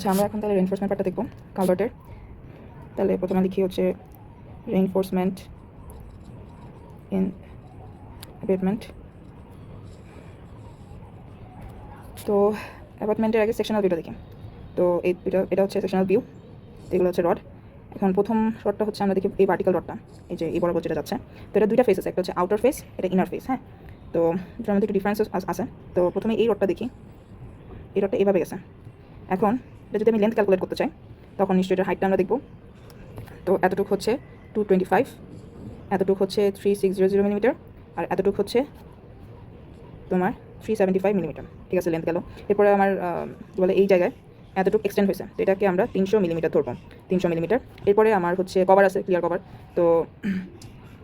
আচ্ছা, আমরা এখন তাহলে রেইনফোর্সমেন্ট পার্টটা দেখব কালভার্টের। তাহলে প্রথমে লিখি হচ্ছে রেইনফোর্সমেন্ট ইন অ্যাবেটমেন্ট। তো অ্যাপার্টমেন্টের আগে সেকশনাল ভিউটা দেখি। তো এটা হচ্ছে সেকশনাল ভিউ, এগুলো হচ্ছে রড। এখন প্রথম রডটা হচ্ছে আমরা দেখি এই ভার্টিক্যাল রডটা, এই যে এই বরাবর যেটা যাচ্ছে। তো এটা দুইটা ফেস আছে, একটা হচ্ছে আউটার ফেস, এটা ইনার ফেস। হ্যাঁ, তো এটার মধ্যে একটু ডিফারেন্স আছে। তো প্রথমে এই রডটা দেখি, এই রডটা এভাবে গেছে। এখন এটা যদি আমি লেন্থ ক্যালকুলেট করতে চাই, তখন নিশ্চয়ই এটার হাইটটা আমরা দেখব। তো এতটুকু হচ্ছে 225, এতটুকু হচ্ছে 3600 মিলিমিটার, আর এতটুকু হচ্ছে তোমার 375 মিলিমিটার। ঠিক আছে, লেন্থ গেল। এরপরে আমার কী বলে এই জায়গায় এতটুকু এক্সটেন্ড হয়েছে, তো এটাকে আমরা 300 মিলিমিটার ধরবো, 300 মিলিমিটার। এরপরে আমার হচ্ছে কভার আছে, ক্লিয়ার কভার। তো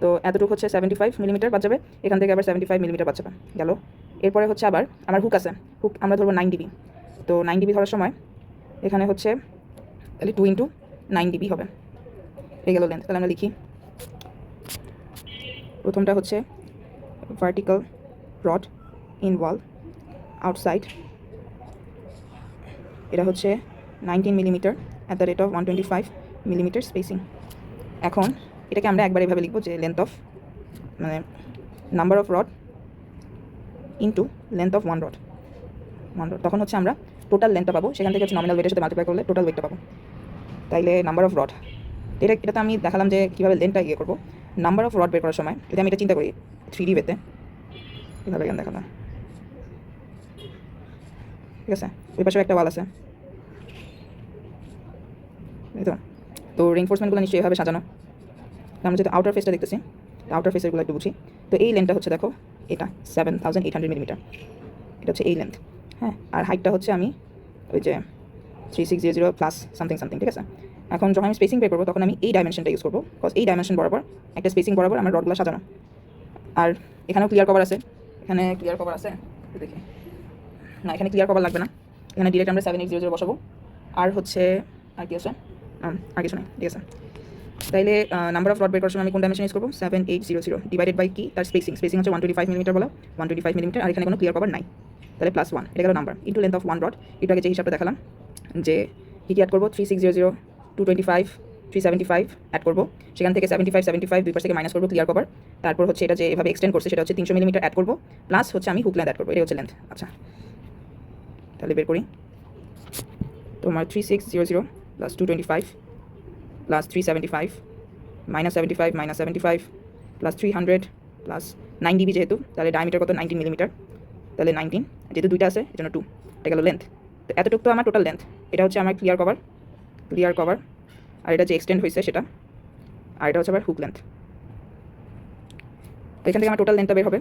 তো এতটুকু হচ্ছে 75 মিলিমিটার বাদ যাবে, এখান থেকে আবার 75 মিলিমিটার বাদ যাবে, গেল। এরপরে হচ্ছে আবার আমার হুক আছে, হুক আমরা ধরবো 9 ডিবি। তো 9 ডিবি ধরার সময় এখানে হচ্ছে তাহলে 2 × 9 ডিবি হবে, এই গেল লেন্থ। তাহলে আমরা লিখি, প্রথমটা হচ্ছে vertical rod in wall outside, এটা হচ্ছে 19 millimetre at the rate of 125 millimetre spacing. এখন এটাকে আমরা একবার এভাবে লিখবো যে লেন্থ অফ মানে number of rod into length of one rod. তখন হচ্ছে আমরা টোটাল লেন্থটা পাবো, সেখান থেকে হচ্ছে নমিনাল ওয়েটের সাথে মাল্টিপ্লাই করলে টোটাল ওয়েটটা পাবো। তাইলে নাম্বার অফ রড, এটা তো আমি দেখালাম যে কীভাবে লেন্থটা ইয়ে করবো। নাম্বার অফ রড বের করার সময় যদি আমি এটা চিন্তা করি 3D ওয়েতে, এভাবে কেন দেখালাম, ঠিক আছে। ওই পাশেও একটা ওয়াল আছে, এই তো রেইনফোর্সমেন্টগুলো নিশ্চয়ই এভাবে সাজানো। আমরা যেহেতু আউটার ফেসটা দেখতেছি, আউটার ফেসেরগুলো একটু বুঝি। তো এই লেন্থটা হচ্ছে দেখো, এটা 7800 মিলিমিটার, এটা হচ্ছে এই লেন্থ। হ্যাঁ, আর হাইটটা হচ্ছে আমি ওই যে 3600 প্লাস সামথিং, ঠিক আছে। এখন যখন আমি স্পেসিং বের করবো, তখন আমি এই ডাইমেনশনটা ইউজ করবো, বিকজ এই ডাইমেনশন বরাবর একটা স্পেসিং বরাবর আমার রডগুলো সাজানো। আর এখানেও ক্লিয়ার কভার আছে, এখানে ক্লিয়ার কভার আছে, দেখি না, এখানে ক্লিয়ার কভার লাগবে না, এখানে ডিরেক্ট আমরা 7800 বসাবো। আর হচ্ছে আর কি আছে, আর কিছু নেই, ঠিক আছে। তাইলে নাম্বার অফ রড বের করার সময় আমি কোন ডাইমেনশন ইউজ করবো, 7800 ডিভাইডেড বাই কি, তার স্পেসিং হচ্ছে 125 মিলিমিটার বলো, 125 মিলিমিটার, আর এখানে কোনো ক্লিয়ার কভার নাই, তাহলে +1, এটা গেল number into length of one rod. একটু আগে যে হিসাবটা দেখালাম যে কী অ্যাড করবো, 3600, 225, 375 অ্যাড করবো, সেখান থেকে 75 দুই পাশ থেকে মাইনাস করবো ক্লিয়ার কভার। তারপর হচ্ছে এটা যে এভাবে এক্সটেন্ড করছে সেটা হচ্ছে 300 মিলিমিটার অ্যাড করবো, প্লাস হচ্ছে আমি হুক লেন্থ অ্যাড করবো, এটা হচ্ছে লেন্থ। আচ্ছা, তাহলে বের করি, তোমার 3600 plus 225 plus 375 -75 plus 300 plus 9 DB, যেহেতু তাহলে ডায়ামিটার কত 19 মিলিমিটার, তাহলে 19, যেহেতু দুইটা আছে এজন্য 2, এটা গেল লেন্থ। তো এতটুকু তো আমার টোটাল লেন্থ, এটা হচ্ছে আমার ক্লিয়ার কভার, আর এটা যে এক্সটেন্ড হয়েছে সেটা, আর এটা হচ্ছে আবার হুক লেন্থ। তো এখান থেকে আমার টোটাল লেন্থটা বের হবে,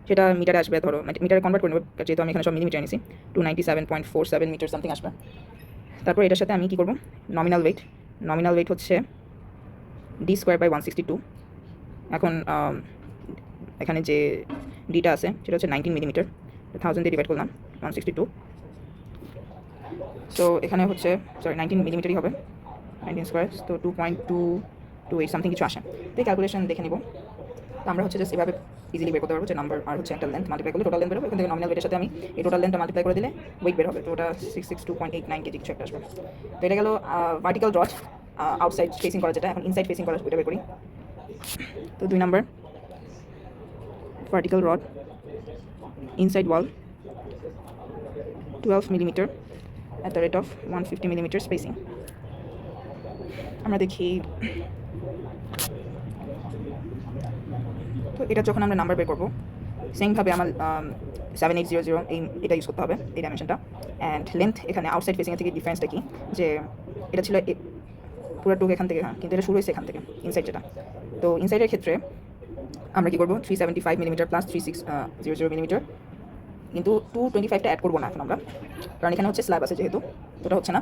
সেটা মিটারে আসবে, ধরো মিটারে কনভার্ট করে নেব, যেহেতু আমি এখানে সব মিলিমিটার নিয়েছি, 297.47 মিটার সামথিং আসবে। তারপর এটার সাথে আমি কী করবো, নমিনাল ওয়েট হচ্ছে d²/162। এখন এখানে যে ডিটা আছে সেটা হচ্ছে 19 মিলিমিটার, 1000 দিয়ে ডিভাইড করলাম 162। সো এখানে হচ্ছে 19 মিলিমিটারই হবে, 19², তো 2.228 সামথিং কিছু আসে। তো এই ক্যালকুলেশন দেখে নিব। তো আমরা হচ্ছে জাস্ট এভাবে ইজিলি বের করতে পারবো যে নাম্বার আর হচ্ছে একটা লেন্থ মাল্টিপ্লাই করলে টোটাল লেন্থ বেরোবে। এখান থেকে নমিনাল ওয়েটের সাথে আমি এই টোটাল লেন্থটা মাল্টিপ্লাই করে দিলে ওয়েট বের হবে, তো ওটা 662.89 কেজি কিছু একটা আসবে। তো এটা গেল ভার্টিক্যাল রড আউটসাইড ফেসিং করা, যেটা এখন ইনসাইড ফেসিং করা, ওইটা বের করি। তো 2 number vertical rod inside wall 12 millimetre at the rate of 150 millimetre spacing. আমরা দেখি, তো এটা যখন আমরা নাম্বার বের করবো, সেমভাবে আমার 7800 এটা ইউজ করতে হবে, এই ডাইমেনশনটা। অ্যান্ড লেন্থ এখানে আউটসাইড ফেসিংয়ের থেকে ডিফারেন্সটা কি, যে এটা ছিল পুরো টুক এখান থেকে, হ্যাঁ, কিন্তু এটা শুরু হয়েছে এখান থেকে ইনসাইড যেটা। তো ইনসাইডের ক্ষেত্রে আমরা কী করবো, 375 মিলিমিটার প্লাস 3600 মিলিমিটার, কিন্তু 225টা অ্যাড করবো না এখন আমরা, কারণ এখানে হচ্ছে স্ল্যাব আছে যেহেতু, ওটা হচ্ছে না।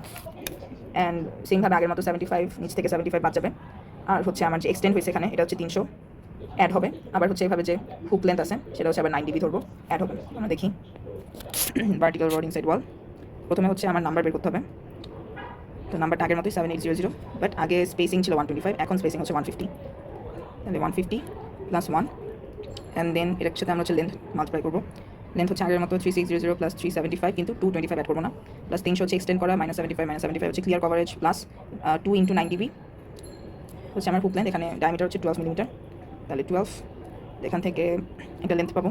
অ্যান্ড সেমভাবে আগের মতো 75 নিচ থেকে 75 বাদ যাবে। আর হচ্ছে আমার যে এক্সটেন্ড হয়েছে এখানে, এটা হচ্ছে 300 অ্যাড হবে। আবার হচ্ছে এভাবে যে হুক লেন্থ আছে সেটা হচ্ছে আবার 9 ডিবি ধরবো, অ্যাড হবে। আমরা দেখি ভার্টিক্যাল রড ইনসাইড ওয়াল, প্রথমে হচ্ছে আমার নাম্বার বের করতে হবে। তো নাম্বারটা আগের মতোই 7800, বাট আগে স্পেসিং ছিল 125, এখন স্পেসিং হচ্ছে 150, তাহলে 150 +1, অ্যান্ড দেন এটার সাথে আমরা হচ্ছে লেন্থ মাল্টিপ্লাই করবো, লেন্থ হচ্ছে আগের মতো 3600 প্লাস 375, কিন্তু 225 অ্যাড করবো না, প্লাস 300 হচ্ছে এক্সটেন্ড করা, -75 হচ্ছে ক্লিয়ার কভারেজ, প্লাস 2 × 9 dB হচ্ছে আমার হুক লেন্থ। এখানে ডায়ামিটার হচ্ছে 12 মিলিমিটার, তাহলে 12, এখান থেকে এটা লেন্থ পাবো,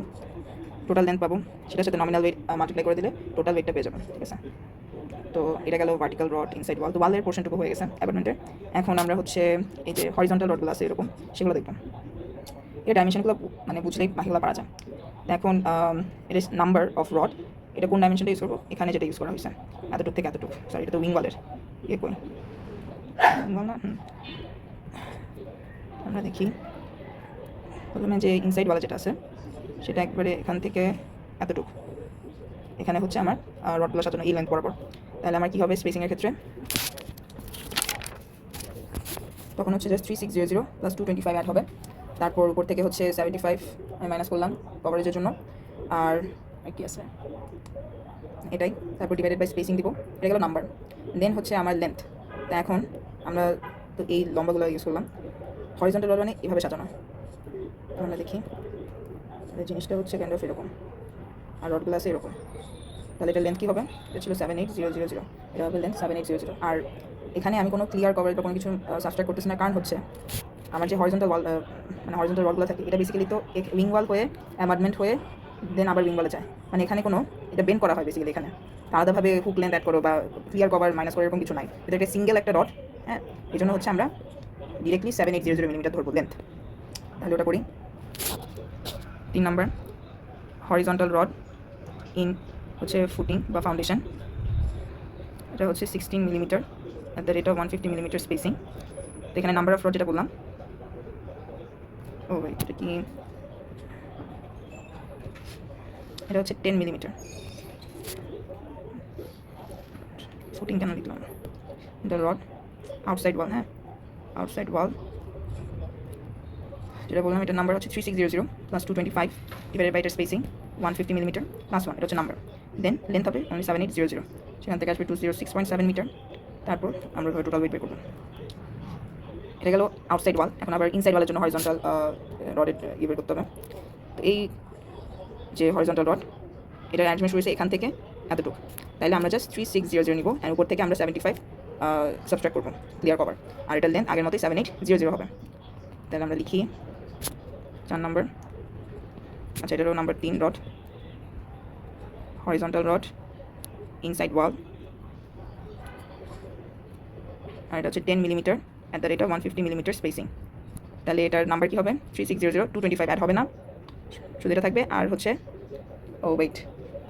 টোটাল লেন্থ পাবো, সেটার সাথে নমিনাল ওয়েট মাল্টিপ্লাই করে দিলে টোটাল ওয়েটটা পেয়ে যাবেন, ঠিক আছে। তো এটা গেল ভার্টিক্যাল রড ইনসাইড ওয়াল, তো ওয়ালের পোর্শনটুকু হয়ে গেছে অ্যাপার্টমেন্টের। এখন আমরা হচ্ছে এই যে হরিজন্টাল রডগুলো আছে এরকম, সেগুলো দেখব। এই ডাইমেনশনগুলো মানে বুঝলেই বাকিগুলো পারা যায়। তো এখন এটা নাম্বার অফ রড, এটা কোন ডাইমেনশনটা ইউজ করবো, এখানে যেটা ইউজ করা হয়েছে এতটুক থেকে এতটুক, সরি এটা তো উইং ওয়ালের ইয়ে কই বল না। আমরা দেখি প্রথমে যে ইনসাইড ওয়ালে যেটা আছে সেটা একবারে এখান থেকে এতটুকু, এখানে হচ্ছে আমার রডগুলো সাজানো এই লেন্থ বরাবর। তাহলে আমার কী হবে স্পেসিংয়ের ক্ষেত্রে, তখন হচ্ছে জাস্ট 3600 প্লাস 225 অ্যাড হবে, তারপর উপর থেকে হচ্ছে 75 আমি মাইনাস করলাম কভারেজের জন্য, আর কি আছে এটাই, তারপর ডিভাইডেড বাই স্পেসিং দিব, এটা গেল নাম্বার। দেন হচ্ছে আমার লেন্থ। তা এখন আমরা তো এই লম্বাগুলো ইউজ করলাম, হরিজন্টাল রড মানে এভাবে সাজানো। আমরা দেখি জিনিসটা হচ্ছে কাইন্ড অফ এরকম, আর রডগুলো আছে এরকম, তাহলে এটা লেন্থ কী হবে, এটা ছিল 78000, এটা হবে লেন্থ 7800। আর এখানে আমি কোনো ক্লিয়ার কভারেজ বা কোনো কিছু সাবস্ট্রাক্ট করতেছি না, কারণ হচ্ছে আমার যে হরিজন্টাল ওয়াল মানে হরিজন্টাল ওয়ালগুলো থাকে এটা বেসিক্যালি তো উইং ওয়াল হয়ে অ্যামার্টমেন্ট হয়ে দেন আবার উইং ওয়ালে যায়, মানে এখানে কোনো এটা বেন্ড করা হয় বেসিক্যালি, এখানে আলাদাভাবে হুক লেন্থ অ্যাড করো বা ক্লিয়ার কভার মাইনাস করে এরকম কিছু নাই, এটা একটা সিঙ্গেল একটা রড। হ্যাঁ, এই জন্য হচ্ছে আমরা ডিরেক্টলি 7800 মিলিমিটার ধরবো লেন্থ। তাহলে ওটা করি। 3 নাম্বার হরিজন্টাল রড ইন হচ্ছে ফুটিং বা ফাউন্ডেশন, এটা হচ্ছে 16 millimetre at the rate of 150 millimetre spacing. তো এখানে নাম্বার অফ রড যেটা বললাম, ও ভাই এটা কি, এটা হচ্ছে 10 মিলিমিটার। ফুটিং কেন লিখলাম, দ্য রড আউটসাইড ওয়াল, হ্যাঁ আউটসাইড ওয়াল যেটা বললাম, এটা নাম্বার হচ্ছে 3600 প্লাস 225 ডিভাইডেড বাই এটার স্পেসিং 150 মিলিমিটার প্লাস 1, এটা হচ্ছে নাম্বার। দেন লেন্থ হবে অনলি 7800, সেখান থেকে আসবে 206.7 মিটার। তারপর আমরা টোটাল ওয়েট বের করবো। এটা গেল আউটসাইড ওয়াল। এখন আবার ইনসাইড ওয়ালের জন্য হরিজন্টাল রডের ইয়ে বের করতে হবে। তো এই যে হরিজন্টাল রড, এটা অ্যারেঞ্জমেন্ট হয়েছে এখান থেকে এতটুকু, তাহলে আমরা জাস্ট 3600 নিব, অ্যান্ড উপর থেকে আমরা 75 সাবস্ট্রাক্ট করবো ক্লিয়ার কভার, আর এটার লেন্থ আগের মতোই 7800 হবে। তাহলে আমরা লিখি 4 নম্বর, আচ্ছা এটারও number 3 rod, horizontal rod inside wall, আর এটা হচ্ছে 10 millimetre at the rate of 150 millimetre spacing. তাহলে এটার নাম্বার কী হবে 3600, 225 অ্যাড হবে না, শুধু এটা থাকবে। আর হচ্ছে ও ওয়েট,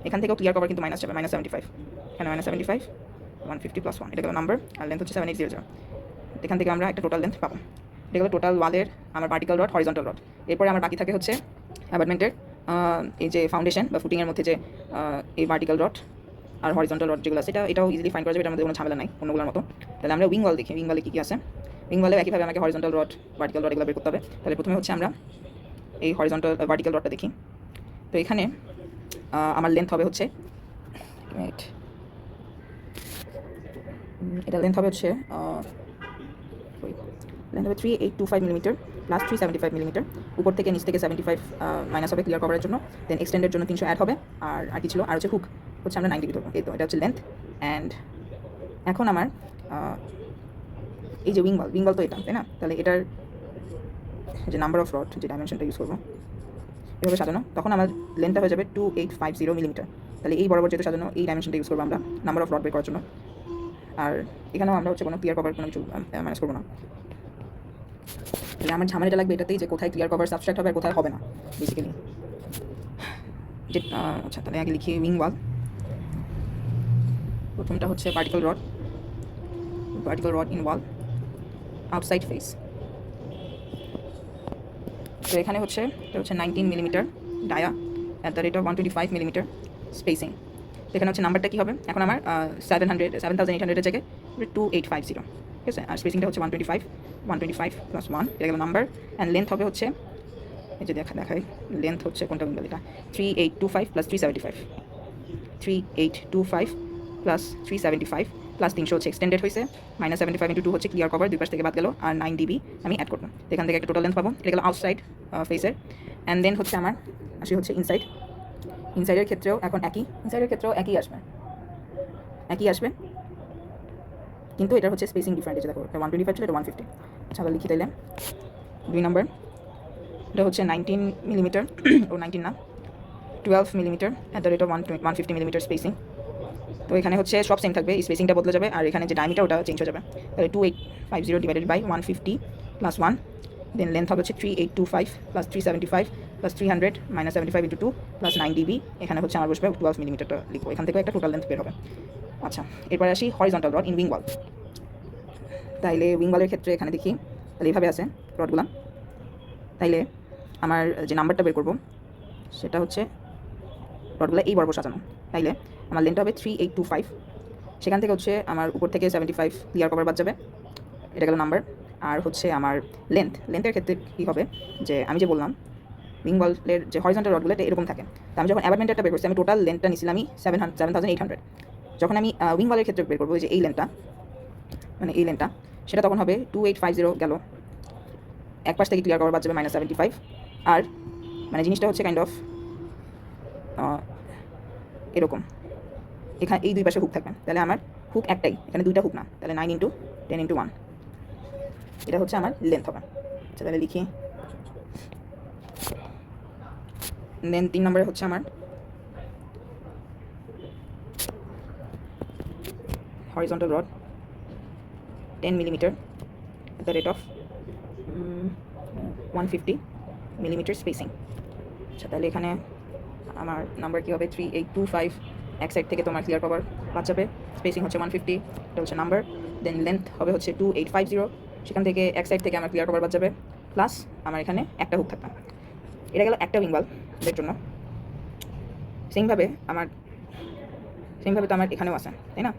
এখান থেকেও ক্লিয়ার কভার কিন্তু মাইনাস যাবে, -75, এখানে -75, 150 প্লাস 1, এটা গেল নাম্বার, আর লেন্থ হচ্ছে 7800। এখান থেকে আমরা একটা টোটাল লেন্থ পাবো। এটা গেলো টোটাল ওয়ালের আমার ভার্টিক্যাল রড হরিজন্টাল রড। এরপরে আমার বাকি থাকে হচ্ছে অ্যাপার্টমেন্টের এই যে ফাউন্ডেশন বা ফুটিংয়ের মধ্যে যে এই ভার্টিক্যাল রড আর হরিজন্টাল রড যেগুলো আছে, এটাও ইজিলি ফাইন্ড করা যাবে, এটার মধ্যে কোনো ঝামেলা নাই অন্যগুলোর মতো। তাহলে আমরা উইং ওয়াল দেখি, উইং ওয়ালে কী কী আছে। উইং ওয়ালেও একইভাবে আমাকে হরিজন্টাল রড ভার্টিক্যাল রড এগুলো বের করতে হবে। তাহলে প্রথমে হচ্ছে আমরা এই হরিজন্টাল ভার্টিক্যাল রডটা দেখি। তো এখানে আমার লেন্থ হবে হচ্ছে, এটা লেন্থ হবে হচ্ছে লেন্থ হবে 3825 মিলিমিটার প্লাস 375 মিলিমিটার, উপর থেকে নিচ থেকে 75 মাইনাস হবে ক্লিয়ার কভারের জন্য, দেন এক্সটেন্ডের জন্য 300 অ্যাড হবে, আর কি ছিল, আর হচ্ছে হুক হচ্ছে আমরা 90 ধরবো। এই তো এটা হচ্ছে লেন্থ। অ্যান্ড এখন আমার এই যে উইং ওয়াল তো এটা, তাই না? তাহলে এটার যে নাম্বার অফ রড, যে ডাইমেনশনটা ইউজ করবো এভাবে সাজানো, তখন আমার লেন্থটা হয়ে যাবে 2850 মিলিমিটার। তাহলে এই বরাবর যেহেতু সাজানো, এই ডাইমেনশনটা ইউজ করবো আমরা নাম্বার অফ রড বের করার জন্য। আর এখানেও আমরা হচ্ছে কোনো ক্লিয়ার কভার কোনো কিছু ম্যানেজ করবো না। তাহলে আমার ঝামেলাটা লাগবে এটাতেই, যে কোথায় ক্লিয়ার কভার সাবস্ট্রাক্ট হবে আর কোথায় হবে না বেসিক্যালি। যে আচ্ছা তাহলে আগে লিখি উইং ওয়াল। প্রথমটা হচ্ছে vertical rod in wall outside face. তো এখানে হচ্ছে এটা হচ্ছে 19 millimetre dia at the rate of 125 millimetre spacing. এখানে হচ্ছে নাম্বারটা কী হবে, এখন আমার 7800 জায়গায় 2850, ঠিক আছে। আর স্পেসিংটা হচ্ছে 125 প্লাস 1, এটা গেল নাম্বার। অ্যান্ড লেন্থ হবে হচ্ছে, এই যে দেখাই লেন্থ হচ্ছে কোনটা উইং ওয়াল, এটা 3825 প্লাস 375, 3825 প্লাস 375 প্লাস 300 হচ্ছে এক্সটেন্ডেড হয়েছে, -75 × 2 হচ্ছে ক্লিয়ার কভার, দুই পাশ থেকে বাদ গেল, আর 9 dB আমি অ্যাড করবো। এখান থেকে একটা টোটাল লেন্থ পাবো, এটা গেল আউটসাইড ফেসের। অ্যান্ড দেন হচ্ছে আমার আসি হচ্ছে ইনসাইডের ক্ষেত্রেও এখন ইনসাইডের ক্ষেত্রেও একই আসবে, কিন্তু এটা হচ্ছে স্পেসিং ডিফারেন্ট। দেখো এটা 125 ছিল, এটা 150। আচ্ছা আবার লিখি তাইলে 2 নাম্বার, এটা হচ্ছে 19 মিলিমিটার ও 19 না 12 millimetre at the rate of 150 millimetre spacing. তো এখানে হচ্ছে সব সেম থাকবে, স্পেসিংটা বদলে যাবে, আর এখানে যে ডায়ামিটার ওটা চেঞ্জ হয়ে যাবে। তাহলে 2850 divided by 150 plus 1, then length হবে হচ্ছে 3825 plus 375 plus 300 minus 75 into 2 plus 9 DB. এখানে হচ্ছে আমার বসবে 12 মিলিমিটারটা লিখবো, এখান থেকে একটা টোটাল লেন্থ বের হবে। আচ্ছা এরপরে আসি হরিজন্টাল রড ইন উইং ওয়াল। তাইলে উইং ওয়ালের ক্ষেত্রে এখানে দেখি, তাহলে এইভাবে আছে রডগুলো। তাইলে আমার যে নাম্বারটা বের করবো সেটা হচ্ছে রডগুলো এই বরাবর সাজানো। তাইলে আমার লেন্থ হবে 3825, সেখান থেকে হচ্ছে আমার উপর থেকে 75 ক্লিয়ার কভার বাদ যাবে, এটা গেল নাম্বার। আর হচ্ছে আমার লেন্থের ক্ষেত্রে কী হবে, যে আমি যে বললাম উইং ওয়ালের যে হরিজন্টাল রডগুলো এটা এরকম থাকে। তো আমি যখন অ্যাবাটমেন্টটা বের করছি, আমি টোটাল লেন্থটা নিয়েছিলাম আমি 7800। যখন আমি উইং ওয়ালের ক্ষেত্রে বের করবো যে এই লেন্থটা, মানে এই লেন্থটা, সেটা তখন হবে 2850 গেল, এক পাশ থেকে ক্লিয়ার কভার বাদ যাবে -75। আর মানে জিনিসটা হচ্ছে কাইন্ড অফ এরকম, এখানে এই দুই পাশে হুক থাকবে। তাহলে আমার হুক একটাই, এখানে দুইটা হুক না, তাহলে 9 × 10 × 1, এটা হচ্ছে আমার লেন্থ হবে। আচ্ছা তাহলে লিখি, দেন 3 নম্বরে হচ্ছে আমার horizontal rod 10 millimetre at the rate of 150 millimetre spacing. আচ্ছা তাহলে এখানে আমার নাম্বার কী হবে 3825, এক সাইড থেকে তোমার ক্লিয়ার কভার বাদ যাবে, স্পেসিং হচ্ছে 150, এটা হচ্ছে নাম্বার। দেন লেন্থ হবে হচ্ছে 2850, সেখান থেকে এক সাইড থেকে আমার ক্লিয়ার কভার বাদ যাবে, প্লাস আমার এখানে একটা হুক থাকবে। এটা গেল একটা উইং ওয়ালের জন্য। সেমভাবে তো আমার এখানেও আছে, তাই না?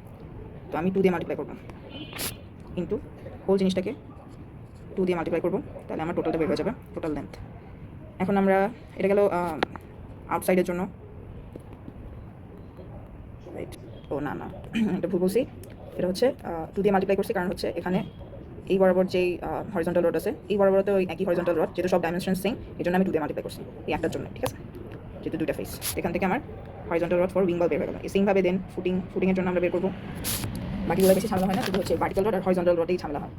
তো আমি 2 দিয়ে মাল্টিপ্লাই করবো, ইন্টু হোল জিনিসটাকে 2 দিয়ে মাল্টিপ্লাই করবো, তাহলে আমার টোটালটা বের হয়ে যাবে, টোটাল লেন্থ। এখন আমরা এটা গেল আউটসাইডের জন্য, রাইট? ও না এটা ভুল বলছি, এটা হচ্ছে 2 দিয়ে মাল্টিপ্লাই করছি, কারণ হচ্ছে এখানে এই বরাবর যেই হরিজন্টাল রড আছে, এই বরাবরতে ওই একই হরিজন্টাল রড, যেহেতু সব ডাইমেনশন সেম, এই জন্য আমি 2 দিয়ে মাল্টিপ্লাই করছি এই একটার জন্য, ঠিক আছে? যেহেতু দুইটা ফেস, এখান থেকে আমার হরিজন্টাল রড ফর উইং ওয়াল বের হয়ে গেল। এই সেমভাবে দেন ফুটিংয়ের জন্য আমরা বের করবো। বাকিগুলো বেশি ঝামেলা হয় না, শুধু হচ্ছে ভার্টিক্যাল রড আর হরিজন্টাল রডেই ঝামেলা হয়।